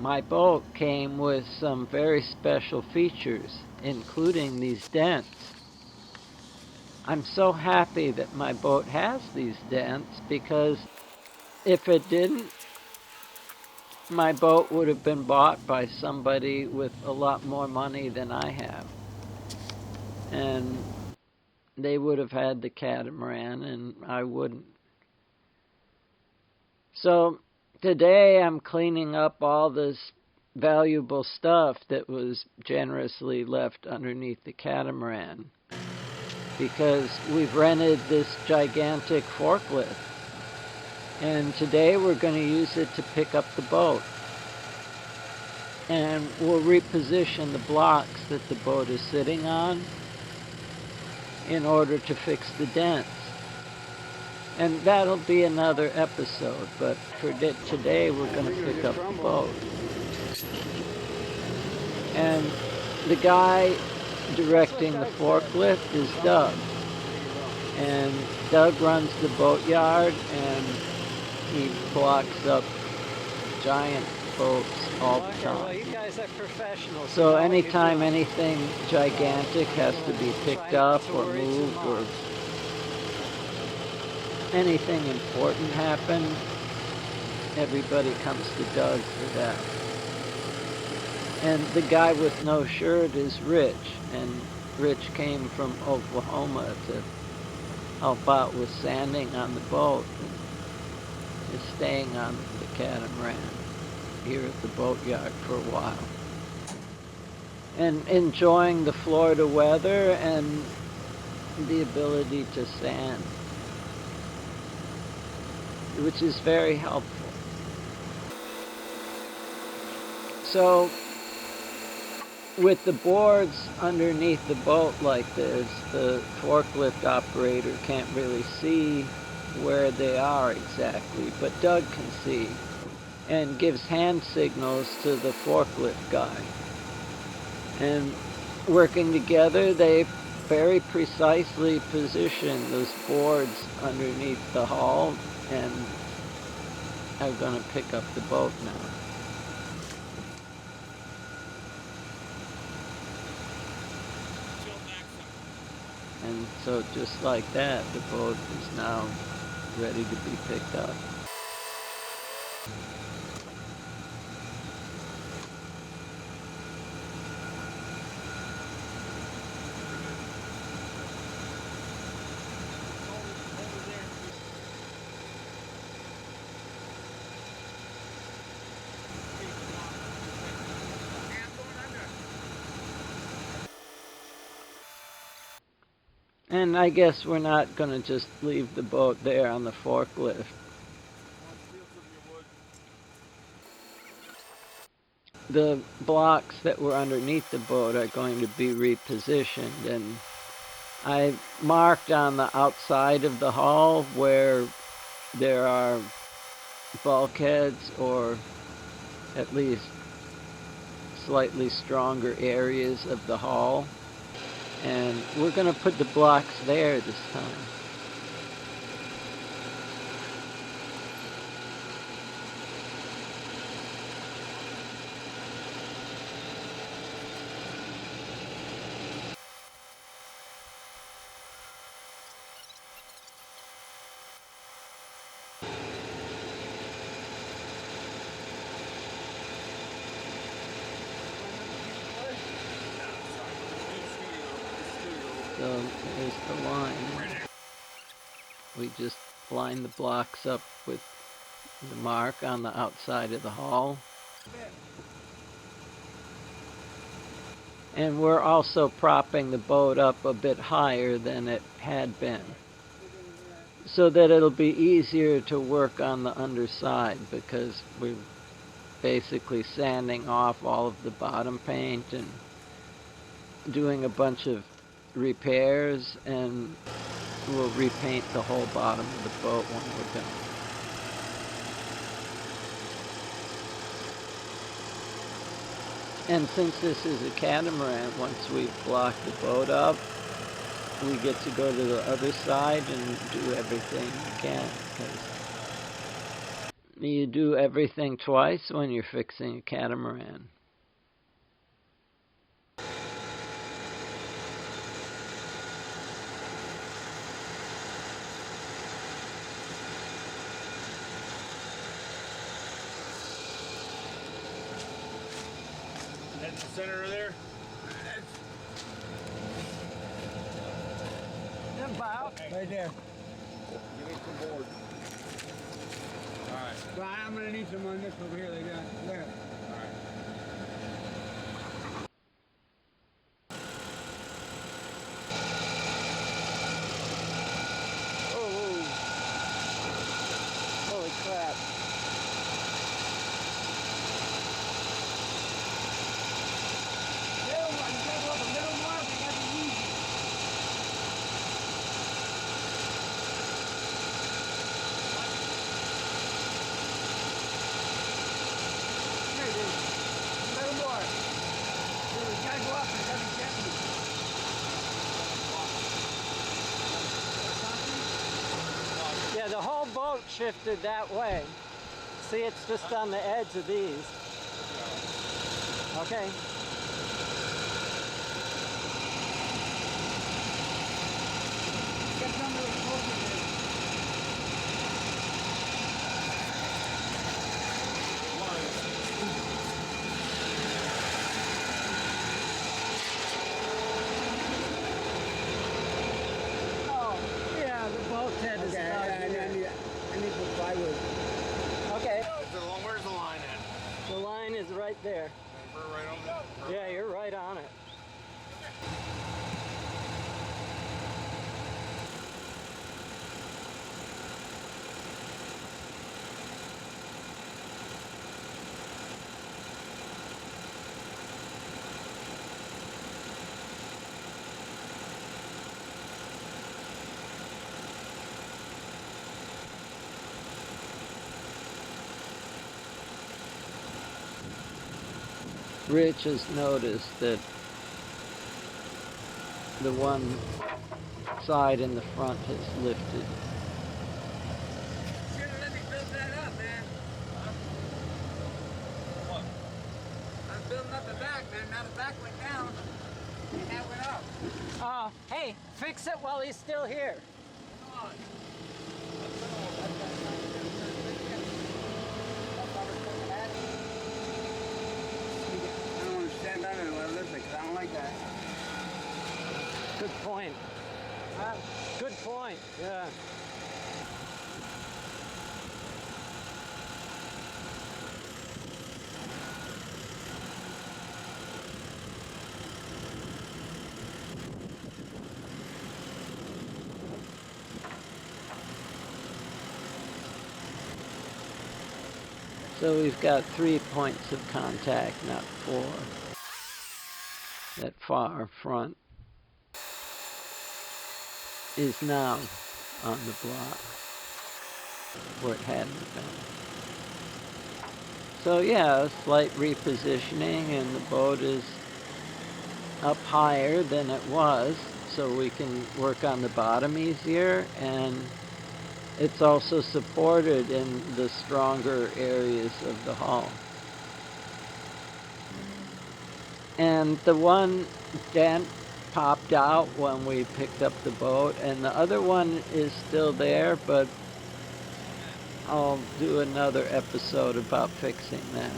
My boat came with some very special features, including these dents. I'm so happy that my boat has these dents because if it didn't, my boat would have been bought by somebody with a lot more money than I have. And they would have had the catamaran and I wouldn't. So today I'm cleaning up all this valuable stuff that was generously left underneath the catamaran because we've rented this gigantic forklift. And today we're going to use it to pick up the boat. And we'll reposition the blocks that the boat is sitting on in order to fix the dents. And that'll be another episode, but for today we're going to pick up the boat. And the guy directing the forklift is Doug. And Doug runs the boatyard and he blocks up giant boats all the time. Well, you guys are professionals. So anytime anything gigantic has to be picked up or moved or anything important happen, everybody comes to Doug for that. And the guy with no shirt is Rich, and Rich came from Oklahoma to help out with sanding on the boat and is staying on the catamaran here at the boatyard for a while. And enjoying the Florida weather and the ability to sand, which is very helpful. So with the boards underneath the boat like this, the forklift operator can't really see where they are exactly, but Doug can see and gives hand signals to the forklift guy. And working together, they very precisely position those boards underneath the hull and are going to pick up the boat now. And so just like that, the boat is now ready to be picked up. And I guess we're not going to just leave the boat there on the forklift. The blocks that were underneath the boat are going to be repositioned, and I marked on the outside of the hull where there are bulkheads or at least slightly stronger areas of the hull. And we're going to put the blocks there this time. So there's the line. We just line the blocks up with the mark on the outside of the hull. And we're also propping the boat up a bit higher than it had been, so that it'll be easier to work on the underside, because we're basically sanding off all of the bottom paint and doing a bunch of repairs, and we'll repaint the whole bottom of the boat when we're done. And since this is a catamaran, once we've blocked the boat up, we get to go to the other side and do everything we can, because You do everything twice when you're fixing a catamaran. That's the center of there? About. Right there. Give me some board. Alright. Well, I'm gonna need some on this over here. Like that. There. Alright. Oh. Holy crap. Little one, you gotta go up a little more. We got to easy. Here it is. A little more. We gotta go up and have it gently. Yeah, the whole boat shifted that way. See, it's just on the edge of these. Okay. Get some of the smoke in there. Oh, yeah, the boat head is Okay, about I here. need some plywood. Okay, Where's the line at? the line is right there. We're right on there? Yeah, you're right on it. Rich has noticed that the one side in the front has lifted. Should've let me build that up, man. What? I was building up the back, man. Now the back went down, and that went up. Hey, fix it while he's still here. Come on. I don't want to stand on it and let it lift it, 'cause I don't like that. Good point. Good point, yeah. So we've got 3 points of contact, not 4. That far front is now on the block where it hadn't been. So yeah, a slight repositioning, and the boat is up higher than it was, so we can work on the bottom easier, and it's also supported in the stronger areas of the hull. And the one dent popped out when we picked up the boat, and the other one is still there, but I'll do another episode about fixing that.